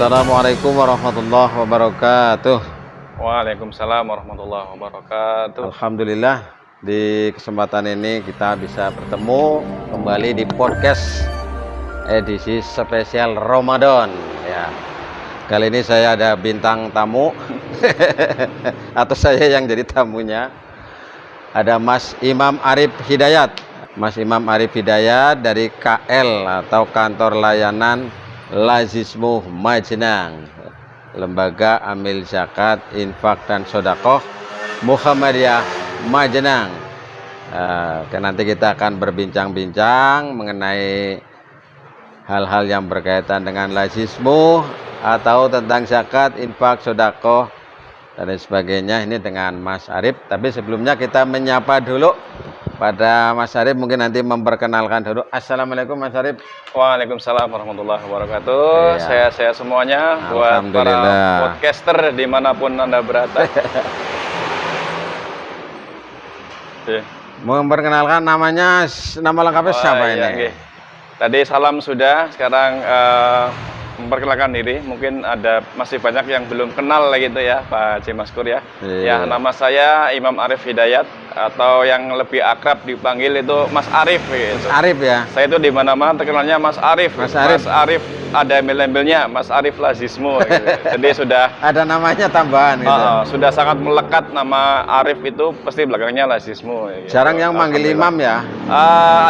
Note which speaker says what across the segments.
Speaker 1: Assalamualaikum warahmatullahi wabarakatuh.
Speaker 2: Waalaikumsalam warahmatullahi wabarakatuh.
Speaker 1: Alhamdulillah, di kesempatan ini kita bisa bertemu kembali di podcast edisi spesial Ramadan ya. Kali ini saya ada bintang tamu atau saya yang jadi tamunya. Ada Mas Imam Arif Hidayat. Mas Imam Arif Hidayat dari KL atau Kantor Layanan Lazismu Majenang, Lembaga Amil Zakat, Infak dan Sodakoh Muhammadiyah Majenang. Nanti kita akan berbincang-bincang mengenai hal-hal yang berkaitan dengan lazismu atau tentang zakat, infak, sodakoh dan lain sebagainya. Ini dengan Mas Arif. Tapi sebelumnya kita menyapa dulu pada Mas Arif, mungkin nanti memperkenalkan dulu. Assalamualaikum Mas Arif.
Speaker 2: Waalaikumsalam warahmatullahi wabarakatuh.
Speaker 1: Ya.
Speaker 2: Saya semuanya buat para podcaster dimanapun Anda berada.
Speaker 1: Memperkenalkan nama lengkapnya siapa ini?
Speaker 2: Ya, tadi salam sudah, sekarang memperkenalkan diri. Mungkin masih banyak yang belum kenal gitu ya Pak Cimaskur ya. Ya, nama saya Imam Arif Hidayat atau yang lebih akrab dipanggil itu Mas Arif gitu.
Speaker 1: Mas Arif ya.
Speaker 2: Saya itu di mana-mana terkenalnya Mas Arif.
Speaker 1: Mas Arif
Speaker 2: ada embel-embelnya Mas Arif Lazismu gitu. Jadi sudah
Speaker 1: ada namanya tambahan gitu.
Speaker 2: Sudah sangat melekat nama Arif itu, pasti belakangnya Lazismu gitu.
Speaker 1: Jarang yang manggil Imam ya.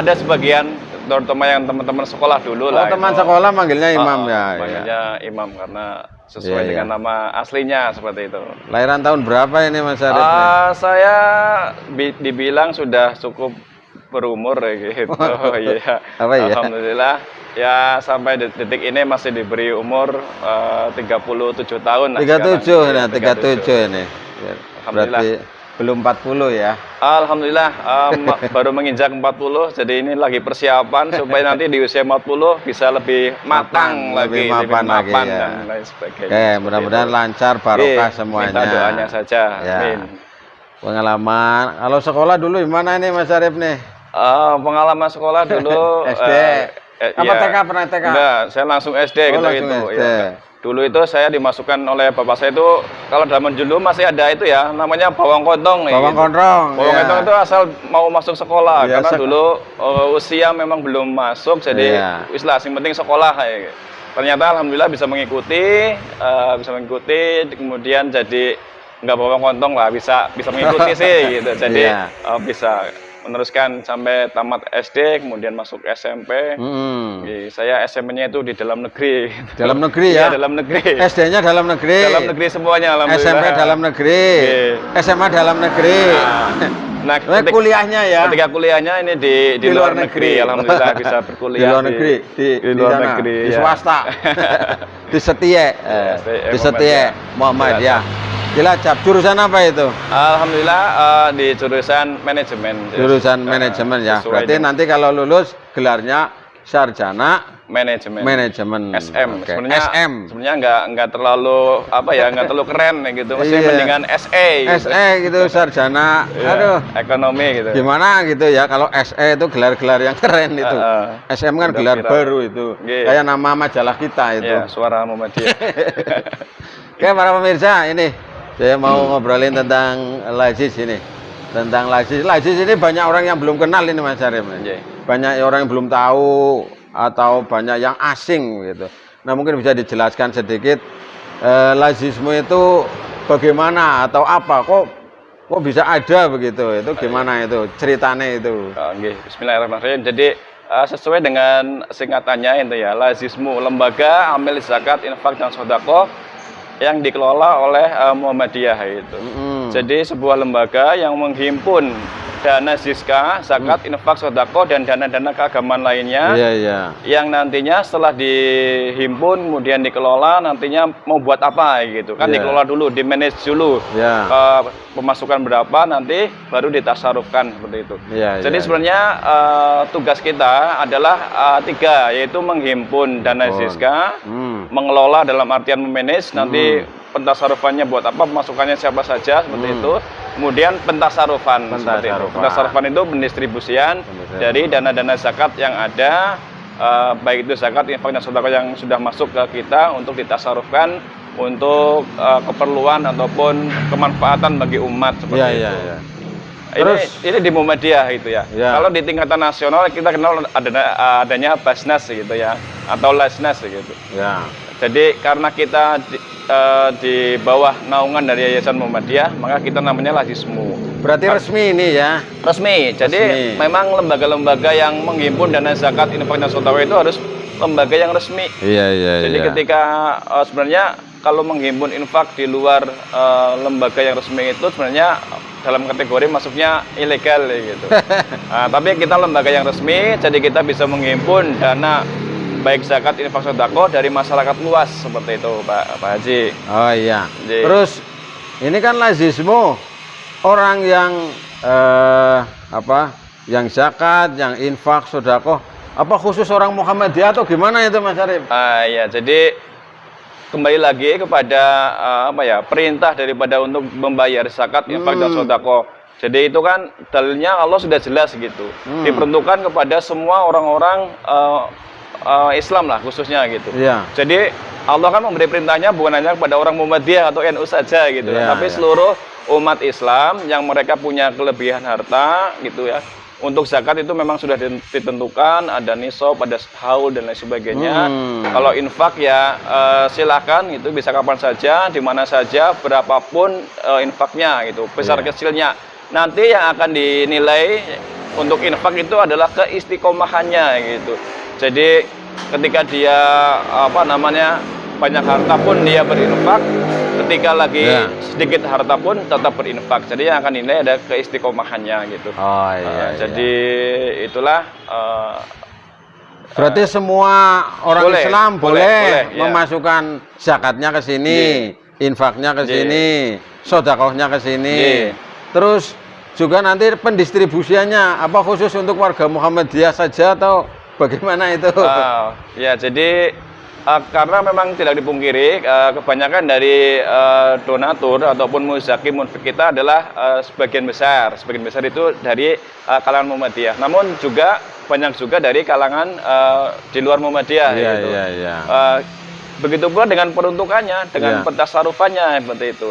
Speaker 2: Ada sebagian terutama yang teman-teman sekolah dulu lah.
Speaker 1: Teman sekolah manggilnya Imam ya.
Speaker 2: Manggilnya Imam karena sesuai dengan nama aslinya seperti itu. Lahiran
Speaker 1: tahun berapa ini Mas Arif?
Speaker 2: Saya dibilang sudah cukup berumur gitu. Iya. Alhamdulillah ya, sampai detik ini masih diberi umur 37 tahun.
Speaker 1: 37 ini. Berarti belum 40 ya.
Speaker 2: Alhamdulillah baru menginjak 40, jadi ini lagi persiapan supaya nanti di usia 40 bisa lebih matang lagi, lebih mapan
Speaker 1: ya.
Speaker 2: Dan lain sebagainya.
Speaker 1: Mudah-mudahan lancar, barokah semuanya.
Speaker 2: Minta doanya saja.
Speaker 1: Ya.
Speaker 2: Amin.
Speaker 1: Pengalaman kalau sekolah dulu gimana ini Mas Arif nih?
Speaker 2: Pengalaman sekolah dulu
Speaker 1: SD. Apa TK, pernah TK?
Speaker 2: Enggak, saya langsung SD gitu. Ya. Dulu itu saya dimasukkan oleh bapak saya itu, kalau zaman dulu masih ada itu ya, namanya bawang kontong.
Speaker 1: Bawang kontong.
Speaker 2: Bawang kontong itu asal mau masuk sekolah, karena dulu usia memang belum masuk, jadi wislah, yang penting sekolah. Ternyata alhamdulillah bisa mengikuti, kemudian jadi nggak bawang kontong lah, bisa mengikuti sih gitu. Jadi bisa meneruskan sampai tamat SD, kemudian masuk SMP. Saya SMP-nya itu di dalam negeri.
Speaker 1: Dalam negeri ya?
Speaker 2: Dalam negeri.
Speaker 1: SD-nya dalam negeri.
Speaker 2: Dalam negeri semuanya, alhamdulillah.
Speaker 1: SMP dalam negeri. SMA dalam negeri.
Speaker 2: Nah, kuliahnya ya? Ketika kuliahnya ini di luar negeri. Alhamdulillah bisa berkuliah.
Speaker 1: Di luar negeri. Di luar negeri. Di swasta. Di Setie Muhammadiyah. Cilacap. Jurusan apa itu?
Speaker 2: Alhamdulillah di jurusan manajemen.
Speaker 1: Jurusan manajemen ya. Berarti nanti kalau lulus gelarnya sarjana manajemen.
Speaker 2: SM.
Speaker 1: Okay.
Speaker 2: Sebenarnya nggak terlalu nggak terlalu keren gitu. Maksudnya mendingan SE.
Speaker 1: SE gitu, sarjana.
Speaker 2: Ekonomi gitu.
Speaker 1: Gimana gitu ya kalau SE itu gelar-gelar yang keren itu. SM kan gelar baru itu. Kayak nama majalah kita itu.
Speaker 2: Suara Muhammadiyah.
Speaker 1: Oke, para pemirsa, ini saya mau ngobrolin tentang lazis ini. Tentang lazis ini banyak orang yang belum kenal ini Mas Arif. Banyak orang yang belum tahu atau banyak yang asing gitu. Nah, mungkin bisa dijelaskan sedikit lazismu itu bagaimana atau apa? Kok bisa ada begitu? Itu gimana itu ceritanya itu?
Speaker 2: Bismillahirrahmanirrahim. Jadi sesuai dengan singkatannya itu ya, lazismu, Lembaga Amil Zakat, Infak dan Sodakoh yang dikelola oleh Muhammadiyah itu. Jadi sebuah lembaga yang menghimpun dana zakat, infak, sodako, dan dana-dana keagamaan lainnya yang nantinya setelah dihimpun kemudian dikelola nantinya mau buat apa gitu kan, dikelola dulu, di manage dulu, pemasukan berapa nanti baru ditasarufkan seperti itu. Jadi sebenarnya tugas kita adalah 3, yaitu menghimpun dana zakat, mengelola dalam artian memanage, nanti pentasarufannya buat apa, pemasukannya siapa saja seperti itu. Kemudian pentasarufan seperti itu. Pentasarufan itu pendistribusian dari dana-dana zakat yang ada baik itu zakat, infak dan sedekah yang sudah masuk ke kita untuk ditasarufkan untuk keperluan ataupun kemanfaatan bagi umat seperti itu.
Speaker 1: Iya. Terus
Speaker 2: Ini di Muhammadiyah gitu ya.
Speaker 1: Ya.
Speaker 2: Kalau di tingkatan nasional kita kenal adanya Basnas gitu ya, atau Lasnas gitu.
Speaker 1: ya.
Speaker 2: Jadi karena kita di bawah naungan dari Yayasan Muhammadiyah, maka kita namanya Lazismu.
Speaker 1: Berarti resmi ini ya.
Speaker 2: Resmi. Jadi
Speaker 1: Resmi.
Speaker 2: memang lembaga-lembaga yang menghimpun dana zakat, infak dan sedekah itu harus lembaga yang resmi.
Speaker 1: Iya.
Speaker 2: Jadi ketika sebenarnya kalau menghimpun infak di luar lembaga yang resmi itu sebenarnya dalam kategori masuknya ilegal gitu. Tapi kita lembaga yang resmi, jadi kita bisa menghimpun dana baik zakat, infak, sedekah dari masyarakat luas seperti itu, Pak Haji.
Speaker 1: Oh iya.
Speaker 2: Jadi,
Speaker 1: Terus ini kan lazismu orang yang yang zakat, yang infak, sedekah, apa khusus orang Muhammadiyah atau gimana itu Mas Arif?
Speaker 2: ya, jadi kembali lagi kepada perintah daripada untuk membayar zakat, infak dan sedekah. Jadi itu kan dalilnya Allah sudah jelas gitu. Diperuntukkan kepada semua orang-orang Islam lah khususnya gitu.
Speaker 1: Iya.
Speaker 2: Jadi Allah kan memberi perintahnya bukan hanya kepada orang Muhammadiyah atau NU saja gitu,
Speaker 1: Iya,
Speaker 2: tapi
Speaker 1: iya.
Speaker 2: seluruh umat Islam yang mereka punya kelebihan harta gitu ya. Untuk zakat itu memang sudah ditentukan, ada nisab, ada haul dan lain sebagainya. Kalau infak ya silakan gitu, bisa kapan saja, di mana saja, berapapun infaknya gitu, besar kecilnya. Nanti yang akan dinilai untuk infak itu adalah keistiqomahannya gitu. Jadi ketika dia banyak harta pun dia berinfak, ketika lagi sedikit harta pun tetap berinfak. Jadi yang akan dinilai ada keistiqomahannya gitu.
Speaker 1: Oh iya.
Speaker 2: Jadi itulah
Speaker 1: berarti semua orang
Speaker 2: boleh,
Speaker 1: Islam boleh
Speaker 2: ya.
Speaker 1: memasukkan zakatnya ke sini, infaknya ke sini, sedekahnya ke sini. Terus juga nanti pendistribusiannya apa khusus untuk warga Muhammadiyah saja atau bagaimana itu?
Speaker 2: Ya, jadi karena memang tidak dipungkiri kebanyakan dari donatur ataupun muzaki munfik kita adalah sebagian besar itu dari kalangan Muhammadiyah. Namun juga banyak juga dari kalangan di luar Muhammadiyah. Gitu.
Speaker 1: Iya.
Speaker 2: Begitu pula dengan peruntukannya, dengan pentasarufannya seperti itu.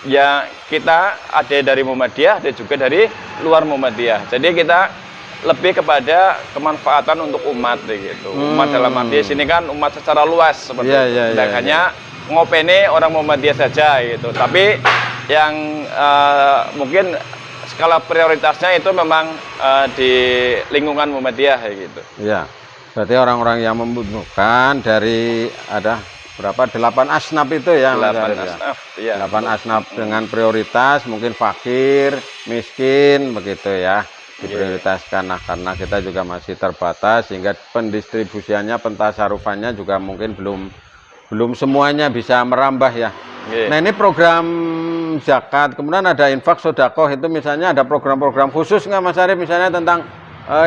Speaker 2: Ya kita ada dari Muhammadiyah, ada juga dari luar Muhammadiyah. Jadi kita lebih kepada kemanfaatan untuk umat gitu. Umat dalam arti sini kan umat secara luas seperti itu. Tidak hanya ngopeni orang Muhammadiyah saja gitu. Tapi yang mungkin skala prioritasnya itu memang di lingkungan Muhammadiyah gitu.
Speaker 1: Iya. Berarti orang-orang yang membutuhkan dari ada berapa 8 asnaf itu ya,
Speaker 2: 8 asnaf, ya.
Speaker 1: 8 asnaf dengan prioritas mungkin fakir, miskin begitu ya. Diprioritaskan karena kita juga masih terbatas sehingga pendistribusiannya, pentasarufannya juga mungkin belum semuanya bisa merambah ya. Nah, ini program zakat, kemudian ada infak, sedekah itu misalnya ada program-program khusus nggak Mas Arif misalnya tentang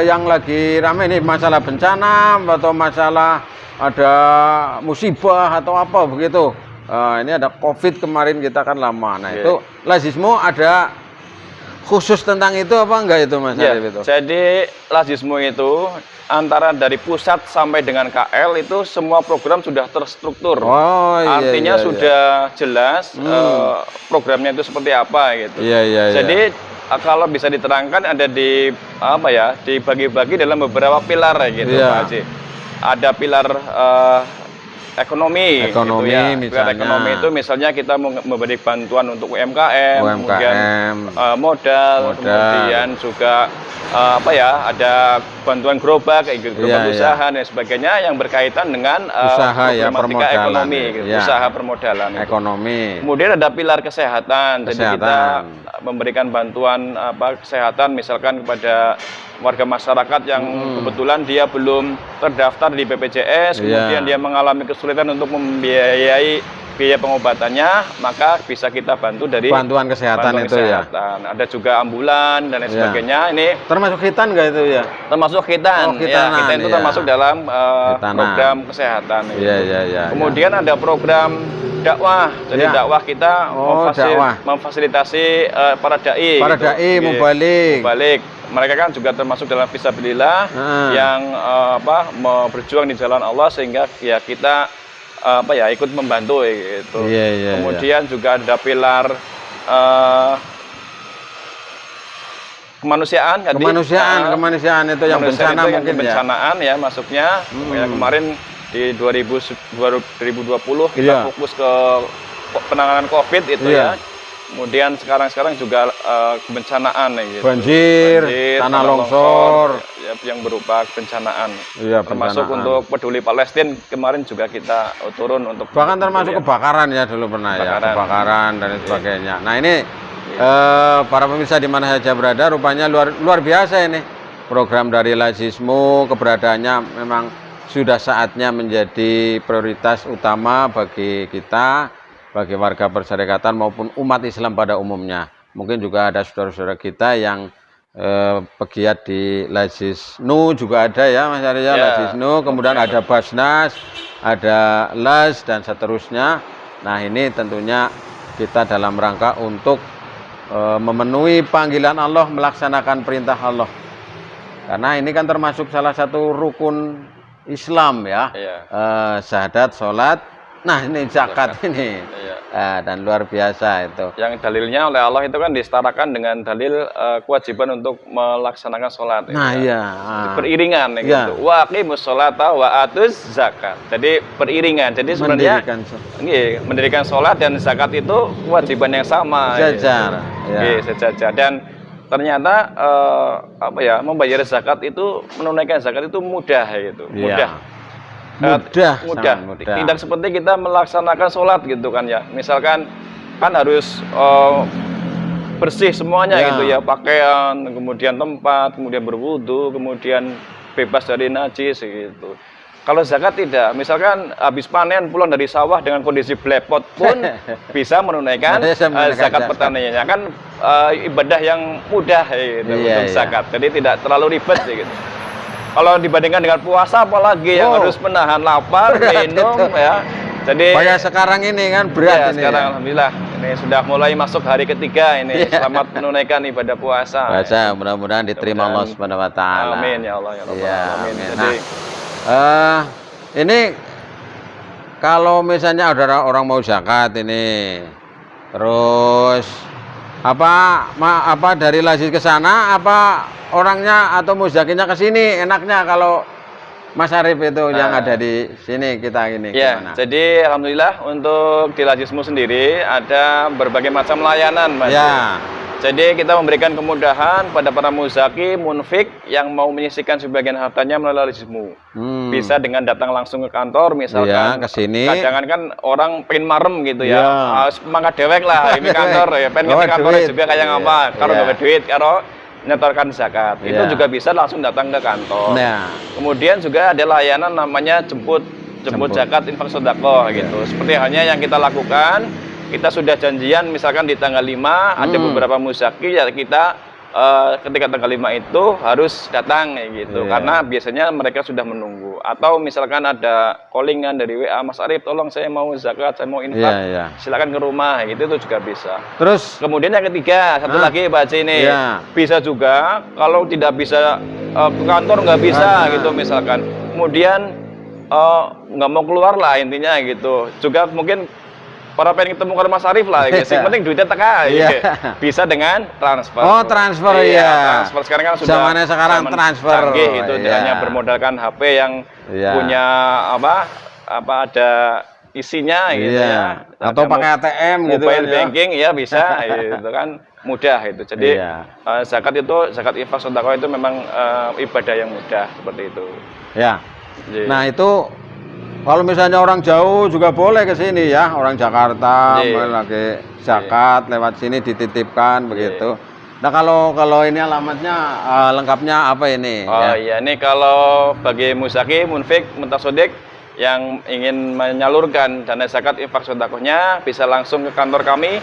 Speaker 1: yang lagi ramai ini masalah bencana atau masalah ada musibah atau apa begitu. Ini ada COVID kemarin kita kan lama. Nah, itu lazismu ada khusus tentang itu apa enggak itu Mas Arif itu?
Speaker 2: Jadi lazismu itu antara dari pusat sampai dengan KL itu semua program sudah terstruktur. Artinya sudah jelas programnya itu seperti apa gitu. Jadi kalau bisa diterangkan ada dibagi-bagi dalam beberapa pilar gitu Pak Haji. Ada pilar ekonomi gitu ya. Pilar ekonomi itu misalnya kita memberi bantuan untuk UMKM. Kemudian modal, kemudian juga ada bantuan gerobak, gerobak usaha dan sebagainya yang berkaitan dengan
Speaker 1: usaha
Speaker 2: problematika ekonomi, usaha permodalan
Speaker 1: ekonomi.
Speaker 2: Kemudian ada pilar kesehatan. Jadi kita memberikan bantuan kesehatan misalkan kepada warga masyarakat yang kebetulan dia belum terdaftar di BPJS, kemudian dia mengalami kesulitan untuk membiayai biaya pengobatannya, maka bisa kita bantu dari
Speaker 1: bantuan kesehatan itu
Speaker 2: kesehatan. Ada juga ambulan dan lain sebagainya. Ini
Speaker 1: termasuk khitan nggak itu ya?
Speaker 2: Termasuk khitan. Khitan itu termasuk dalam program kesehatan. Kemudian ada program dakwah. Jadi dakwah kita memfasilitasi para dai.
Speaker 1: Para dai mubalik.
Speaker 2: Mereka kan juga termasuk dalam fisabilillah yang berjuang di jalan Allah, sehingga ya kita ikut membantu gitu. Kemudian juga ada pilar kemanusiaan tadi. Kemanusiaan itu yang bencana itu mungkin kebencanaan ya masuknya. Ya, kemarin di 2020 kita fokus ke penanganan Covid itu ya. Kemudian sekarang juga kebencanaan gitu.
Speaker 1: Banjir, tanah longsor
Speaker 2: yang berupa kebencanaan. Termasuk untuk peduli Palestina kemarin juga kita turun untuk
Speaker 1: bahkan termasuk kebakaran ya dulu pernah kebakaran dan sebagainya. Nah, ini para pemirsa di mana saja berada, rupanya luar biasa ini program dari Lazismu. Keberadaannya memang sudah saatnya menjadi prioritas utama bagi kita, bagi warga persyarikatan maupun umat Islam pada umumnya. Mungkin juga ada saudara-saudara kita yang pegiat di Lazisnu juga ada ya Mas Arya, Lazisnu, kemudian ada Basnas, ada LAS dan seterusnya. Nah, ini tentunya kita dalam rangka untuk memenuhi panggilan Allah, melaksanakan perintah Allah. Karena ini kan termasuk salah satu rukun Islam ya, syahadat, sholat. Nah, ini zakat ini dan luar biasa itu. Yang
Speaker 2: dalilnya oleh Allah itu kan disetarakan dengan dalil kewajiban untuk melaksanakan sholat.
Speaker 1: Nah,
Speaker 2: beriringan gitu. Wa aqimus sholata wa atuz zakat. Jadi beriringan. Jadi sebenarnya mendirikan sholat dan zakat itu kewajiban yang sama.
Speaker 1: Sejajar.
Speaker 2: Sejajar. Dan ternyata membayar zakat itu, menunaikan zakat itu mudah gitu. Mudah. Tidak seperti kita melaksanakan sholat gitu kan ya. Misalkan kan harus bersih semuanya gitu ya, pakaian, kemudian tempat, kemudian berwudu, kemudian bebas dari najis gitu. Kalau zakat tidak, misalkan habis panen pulang dari sawah dengan kondisi blepot pun bisa menunaikan zakat petaninya. Kan ibadah yang mudah gitu untuk zakat. Jadi tidak terlalu ribet gitu. Kalau dibandingkan dengan puasa apalagi yang harus menahan lapar, minum ya. Jadi
Speaker 1: kayak sekarang ini kan berat ini.
Speaker 2: Sekarang alhamdulillah ini sudah mulai masuk hari ketiga ini. Selamat menunaikan ibadah puasa.
Speaker 1: Mudah-mudahan diterima Allah Subhanahu wa taala.
Speaker 2: Amin ya Allah ya Rabbal alamin. Jadi
Speaker 1: ini kalau misalnya ada orang mau zakat ini, terus apa dari Lazis ke sana, apa orangnya atau muzakinya ke sini? Enaknya kalau Mas Arif itu yang ada di sini kita ini gimana?
Speaker 2: Jadi alhamdulillah untuk di Lazismu sendiri ada berbagai macam layanan, Mas. Jadi kita memberikan kemudahan pada para muzaki, munfik yang mau menyisihkan sebagian hartanya melalui Lazismu. Bisa dengan datang langsung ke kantor, misalkan.
Speaker 1: Ke sini.
Speaker 2: Kadang kan orang pengen marem gitu ya. Semangat dewek lah ini kantor ya. Pengen ke kantor juga kayak apa? Kalau nggak duit, kalau nyetorkan zakat itu juga bisa langsung datang ke kantor. Kemudian juga ada layanan namanya jemput zakat infak sedekah gitu. Seperti halnya yang kita lakukan, kita sudah janjian misalkan di tanggal 5 ada beberapa muzaki ya, kita ketika tanggal 5 itu harus datang gitu. Karena biasanya mereka sudah menunggu. Atau misalkan ada callingan dari WA, Mas Arif tolong saya mau zakat, saya mau infak, silakan ke rumah gitu, itu juga bisa.
Speaker 1: Terus
Speaker 2: kemudian yang ketiga, satu lagi baca ini, bisa juga kalau tidak bisa ke kantor, nggak bisa gitu misalkan, kemudian nggak mau keluar lah intinya gitu, juga mungkin para pengen ketemu ke Mas Arif lah, gitu. Yang penting duitnya teka, bisa dengan transfer.
Speaker 1: Transfer
Speaker 2: transfer sekarang kan sudah
Speaker 1: zamannya sekarang transfer
Speaker 2: canggih gitu, hanya bermodalkan HP yang punya ada isinya gitu ya.
Speaker 1: Atau pakai ATM gitu.
Speaker 2: Mobile banking ya bisa, gitu kan mudah itu. Jadi zakat infak sedekah itu memang ibadah yang mudah seperti itu. Nah
Speaker 1: itu kalau misalnya orang jauh juga boleh ke sini ya, orang Jakarta lagi zakat lewat sini dititipkan begitu. Nah kalau ini alamatnya lengkapnya apa ini?
Speaker 2: Ini kalau bagi muzaki, munfik, mutasodik yang ingin menyalurkan dana zakat infak sedekahnya bisa langsung ke kantor kami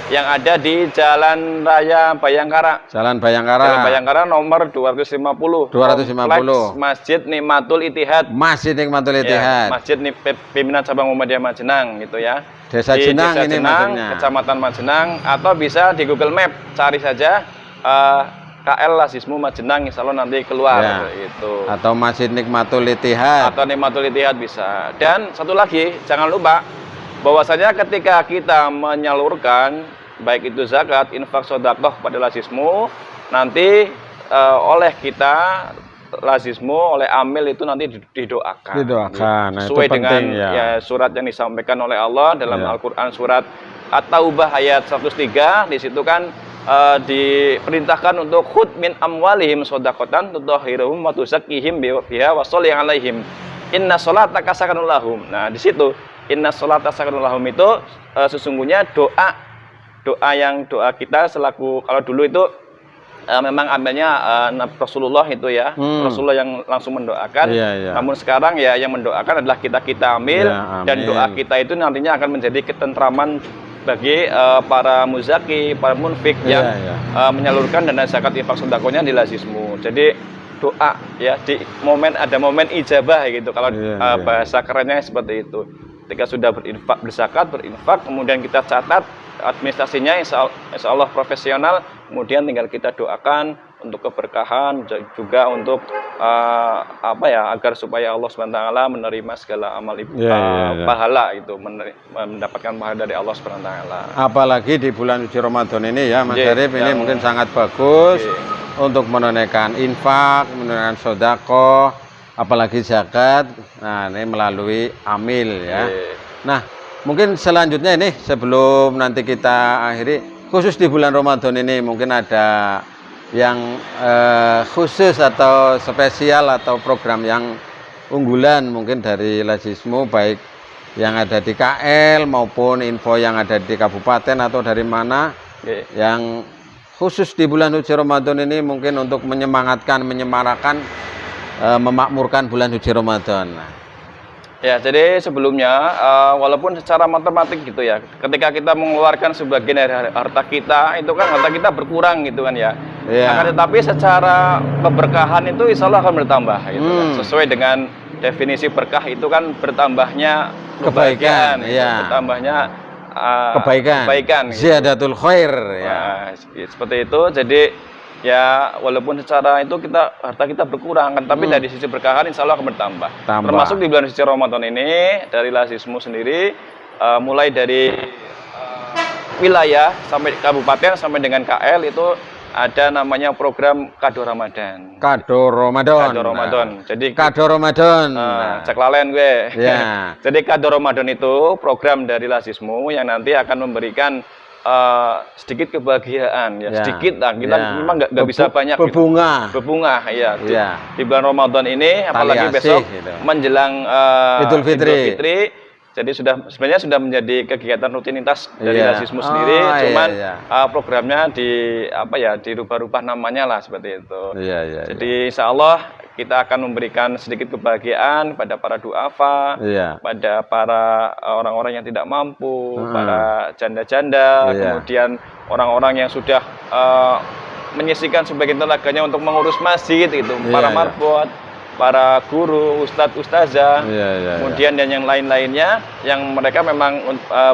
Speaker 2: yang ada di Jalan Raya Bayangkara.
Speaker 1: Jalan Bayangkara.
Speaker 2: Jalan Bayangkara nomor 250.
Speaker 1: 250.
Speaker 2: Kompleks Masjid Nikmatul Ittihad.
Speaker 1: Masjid Nikmatul
Speaker 2: Ya,
Speaker 1: Ittihad.
Speaker 2: Masjid Pimpinan Cabang Muhammadiyah Majenang gitu ya.
Speaker 1: Desa
Speaker 2: Di
Speaker 1: Jenang
Speaker 2: Desa
Speaker 1: ini
Speaker 2: Jenang,
Speaker 1: maksudnya.
Speaker 2: Kecamatan Majenang, atau bisa di Google Map cari saja KL Lazismu Majenang, insya Allah nanti keluar
Speaker 1: Ya.
Speaker 2: itu.
Speaker 1: Atau Masjid Nikmatul Ittihad.
Speaker 2: Atau Nikmatul Ittihad bisa. Dan satu lagi, jangan lupa bahwasanya ketika kita menyalurkan baik itu zakat, infak, sedekah pada Lazismu, nanti oleh kita Lazismu, oleh amil itu nanti didoakan.
Speaker 1: Didoakan. Nah,
Speaker 2: Sesuai
Speaker 1: itu
Speaker 2: dengan
Speaker 1: penting, ya.
Speaker 2: surat yang disampaikan oleh Allah dalam
Speaker 1: Ya.
Speaker 2: Al-Qur'an surat At-Taubah ayat 103, di situ kan diperintahkan untuk khud min amwalihim shadaqatan tutahhiruhum wa tuzakkihim biha wa sholli alaihim inna sholata sakanun lahum. Nah, di situ inna sholata sakanun lahum itu sesungguhnya doa doa kita selaku, kalau dulu itu memang ambilnya Rasulullah itu ya, Rasulullah yang langsung mendoakan.
Speaker 1: Iya.
Speaker 2: Namun sekarang ya yang mendoakan adalah kita ambil,
Speaker 1: Ya,
Speaker 2: dan doa kita itu nantinya akan menjadi ketentraman bagi para muzaki, para munfik yang menyalurkan dana zakat infak sedekahnya di Lazismu. Jadi doa ya di ada momen ijabah gitu kalau bahasa kerennya seperti itu. Ketika sudah berinfak, berzakat, berinfak, kemudian kita catat administrasinya, insya Allah profesional, kemudian tinggal kita doakan untuk keberkahan, juga untuk agar supaya Allah SWT menerima segala amal pahala itu, mendapatkan pahala dari Allah SWT.
Speaker 1: Apalagi di bulan suci Ramadan ini ya, Mas Syarif, ini mungkin sangat bagus untuk menunaikan infak, menunaikan sedekah, apalagi zakat. Nah, ini melalui amil ya. Nah, mungkin selanjutnya ini sebelum nanti kita akhiri, khusus di bulan Ramadan ini mungkin ada yang khusus atau spesial atau program yang unggulan mungkin dari Lazismu, baik yang ada di KL maupun info yang ada di kabupaten atau dari mana yang khusus di bulan suci Ramadan ini mungkin untuk menyemangatakan, menyemarakan, memakmurkan bulan suci Ramadan.
Speaker 2: Ya, jadi sebelumnya walaupun secara matematik gitu ya, ketika kita mengeluarkan sebagian dari harta kita, itu kan harta kita berkurang gitu kan ya. Akan tetapi secara keberkahan itu insya Allah akan bertambah gitu kan. Sesuai dengan definisi berkah itu kan bertambahnya kebahagiaan, bertambahnya kebaikan.
Speaker 1: Ziyadatul khair ya.
Speaker 2: Seperti itu. Jadi ya walaupun secara itu harta kita berkurang kan, tapi dari sisi berkahan insya Allah akan bertambah. Termasuk di bulan suci Ramadan ini dari Lazismu sendiri, mulai dari wilayah sampai kabupaten sampai dengan KL itu ada namanya program Kado Ramadan.
Speaker 1: Kado Ramadan.
Speaker 2: Jadi
Speaker 1: Kado Ramadan.
Speaker 2: Cek lalen gue.
Speaker 1: Ya.
Speaker 2: Jadi Kado Ramadan itu program dari Lazismu yang nanti akan memberikan sedikit kebahagiaan ya, sedikit lah, kita memang nggak bisa banyak berbunga ya. Di bulan Ramadan ini apalagi besok gitu, menjelang Idul Fitri, jadi sebenarnya sudah menjadi kegiatan rutinitas dari Lazismu sendiri, cuman programnya dirubah-rubah namanya lah seperti itu. Jadi insya Allah kita akan memberikan sedikit kebahagiaan pada para duafa, pada para orang-orang yang tidak mampu, para janda-janda, kemudian orang-orang yang sudah menyisihkan sebagian tenaganya untuk mengurus masjid itu, para marbot, para guru, ustadz, ustazah, kemudian dan yang lain-lainnya yang mereka memang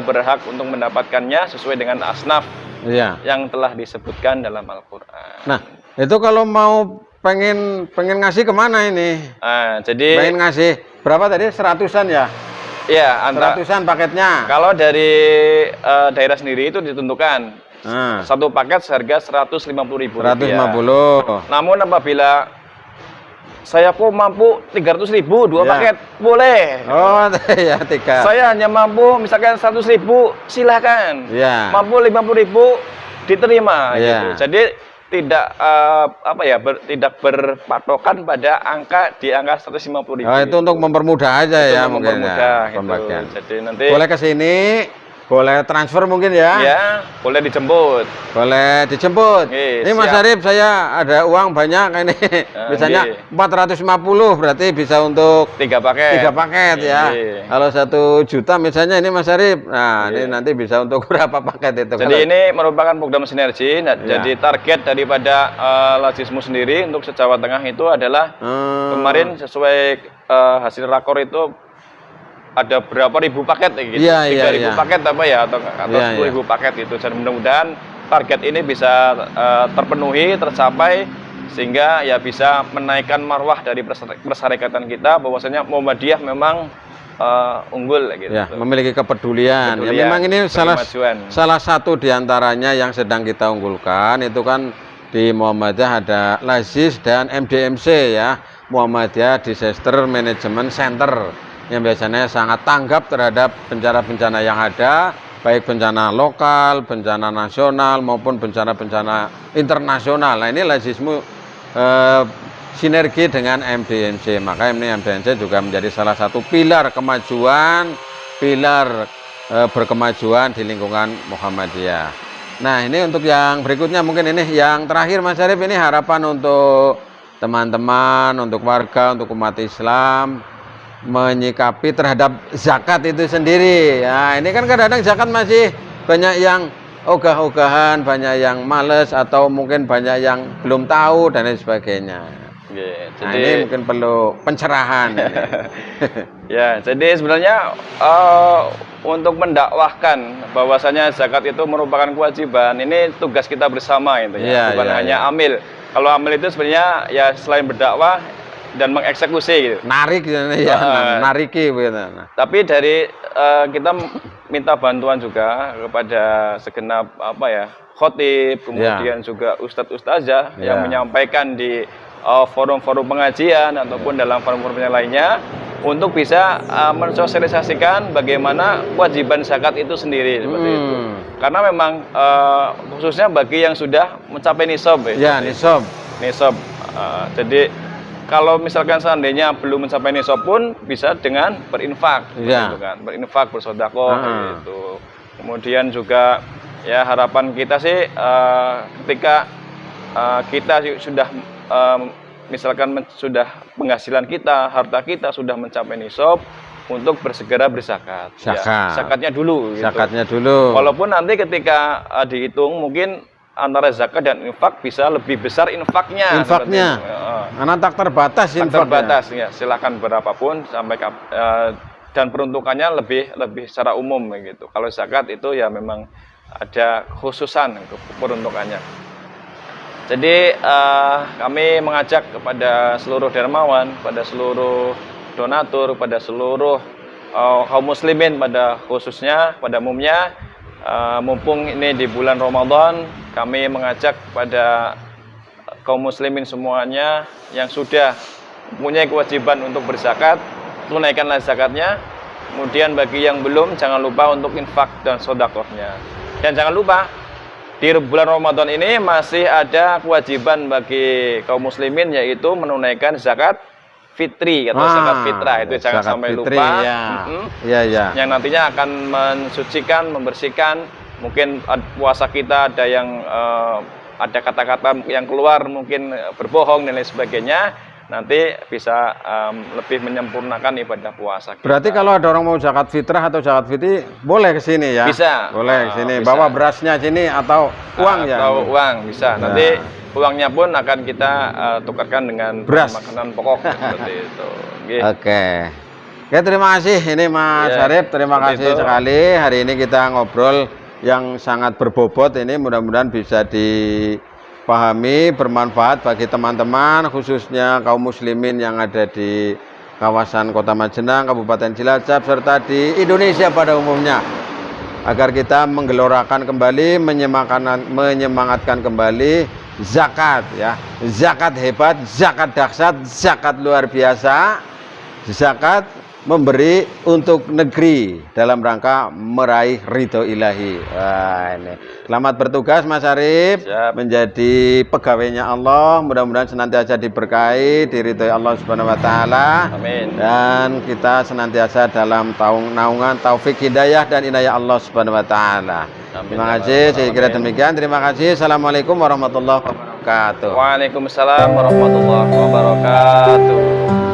Speaker 2: berhak untuk mendapatkannya sesuai dengan asnaf yang telah disebutkan dalam Al-Quran.
Speaker 1: Nah, itu kalau mau pengen ngasih kemana ini?
Speaker 2: Jadi
Speaker 1: pengen ngasih berapa tadi? 100-an ya?
Speaker 2: Iya,
Speaker 1: 100-an paketnya.
Speaker 2: Kalau dari daerah sendiri itu ditentukan. Satu paket seharga 150.000 rupiah.
Speaker 1: 150.
Speaker 2: Namun apabila saya kok mampu 300.000 2 paket, boleh.
Speaker 1: Oh, ya 3.
Speaker 2: Saya hanya mampu misalkan 100.000, silakan. Mampu 50.000 diterima gitu. Jadi tidak tidak berpatokan pada di angka 150.000.
Speaker 1: Itu untuk mempermudah aja ya, mungkin
Speaker 2: mempermudah gitu. Jadi nanti
Speaker 1: boleh ke sini boleh transfer mungkin ya?
Speaker 2: Ya, boleh dijemput.
Speaker 1: Boleh dijemput. Ini Mas
Speaker 2: siap.
Speaker 1: Arif, saya ada uang banyak ini. Misalnya 450 berarti bisa untuk
Speaker 2: 3 paket.
Speaker 1: 3 paket ya. Kalau 1 juta misalnya ini Mas Arif. Nah, ini nanti bisa untuk berapa paket itu?
Speaker 2: Jadi ini merupakan program sinergi. Jadi target daripada Lazismu sendiri untuk se-Jawa Tengah itu adalah kemarin sesuai hasil rakor itu ada berapa ribu paket gitu, 3.000 paket apa ya atau 10.000 paket itu. Dan mudah-mudahan target ini bisa terpenuhi, tercapai sehingga ya bisa menaikkan marwah dari persyarikatan kita bahwasanya Muhammadiyah memang unggul gitu.
Speaker 1: Ya, memiliki kepedulian. Ya, memang ini salah satu diantaranya yang sedang kita unggulkan itu kan di Muhammadiyah ada Lazis dan MDMC ya, Muhammadiyah Disaster Management Center, yang biasanya sangat tanggap terhadap bencana-bencana yang ada, baik bencana lokal, bencana nasional maupun bencana-bencana internasional. Nah, ini Lazismu sinergi dengan MDMC, maka ini MDMC juga menjadi salah satu pilar kemajuan, pilar berkemajuan di lingkungan Muhammadiyah. Nah, ini untuk yang berikutnya, mungkin ini yang terakhir Mas Arif, ini harapan untuk teman-teman, untuk warga, untuk umat Islam menyikapi terhadap zakat itu sendiri. Nah, ini kan kadang-kadang zakat masih banyak yang ogah-ogahan, banyak yang males, atau mungkin banyak yang belum tahu dan lain sebagainya. Nah, jadi ini mungkin perlu pencerahan.
Speaker 2: Ya, jadi sebenarnya untuk mendakwahkan bahwasanya zakat itu merupakan kewajiban, ini tugas kita bersama itu ya, bukan hanya amil. Kalau amil itu sebenarnya ya selain berdakwah dan mengeksekusi gitu.
Speaker 1: Narik ya, nariki gitu.
Speaker 2: Tapi dari kita minta bantuan juga kepada segenap khotib, kemudian juga ustadz ustazah yang menyampaikan di forum-forum pengajian ataupun dalam forum-forum yang lainnya untuk bisa mensosialisasikan bagaimana kewajiban zakat itu sendiri seperti itu. Karena memang khususnya bagi yang sudah mencapai nisab
Speaker 1: ya. Nisab.
Speaker 2: Jadi kalau misalkan seandainya belum mencapai nisab pun bisa dengan berinfak, gitu kan, berinfak, bersedekah gitu. Kemudian juga ya harapan kita sih ketika kita sudah misalkan sudah penghasilan kita, harta kita sudah mencapai nisab untuk bersegera berzakat. Zakatnya dulu. Gitu.
Speaker 1: Zakatnya dulu.
Speaker 2: Walaupun nanti ketika dihitung mungkin antara zakat dan infak bisa lebih besar infaknya.
Speaker 1: Karena tak terbatas infaknya.
Speaker 2: Terbatas ya, silakan berapapun sampai dan peruntukannya lebih secara umum gitu. Kalau zakat itu ya memang ada khususan peruntukannya. Jadi kami mengajak kepada seluruh dermawan, pada seluruh donatur, pada seluruh kaum muslimin pada khususnya, pada umumnya, mumpung ini di bulan Ramadan, kami mengajak pada kaum muslimin semuanya yang sudah mempunyai kewajiban untuk berzakat, tunaikanlah zakatnya. Kemudian bagi yang belum, jangan lupa untuk infak dan sedekahnya. Dan jangan lupa di bulan Ramadan ini masih ada kewajiban bagi kaum muslimin, yaitu menunaikan zakat fitri atau zakat fitrah. Itu jangan sampai
Speaker 1: fitri,
Speaker 2: lupa. Yang nantinya akan mensucikan, membersihkan. Mungkin puasa kita ada yang ada kata-kata yang keluar, mungkin berbohong dan lain sebagainya. Nanti bisa lebih menyempurnakan ibadah puasa kita.
Speaker 1: Berarti kalau ada orang mau zakat fitrah atau zakat fitri, boleh ke sini ya?
Speaker 2: Bisa.
Speaker 1: Boleh ke sini. Bawa berasnya sini atau uang ya?
Speaker 2: Atau uang bisa. Nanti uangnya pun akan kita tukarkan dengan
Speaker 1: beras,
Speaker 2: makanan pokok seperti itu.
Speaker 1: Oke, terima kasih ini Mas Arif, terima kasih sekali. Hari ini kita ngobrol yang sangat berbobot ini, mudah-mudahan bisa dipahami, bermanfaat bagi teman-teman, khususnya kaum muslimin yang ada di kawasan Kota Majenang, Kabupaten Cilacap, serta di Indonesia pada umumnya, agar kita menggelorakan kembali, menyemangatkan kembali zakat ya. Zakat hebat, zakat dahsyat, zakat luar biasa, zakat memberi untuk negeri dalam rangka meraih ridho ilahi. Wah, ini. Selamat bertugas Mas Arif.
Speaker 2: Siap.
Speaker 1: Menjadi pegawainya Allah. Mudah-mudahan senantiasa diberkahi, diridhoi Allah Subhanahu wa taala.
Speaker 2: Amin.
Speaker 1: Dan kita senantiasa dalam naungan taufik hidayah dan inayah Allah Subhanahu wa taala. Terima kasih. Saya kira demikian. Terima kasih. Assalamualaikum warahmatullahi wabarakatuh.
Speaker 2: Waalaikumsalam warahmatullahi wabarakatuh.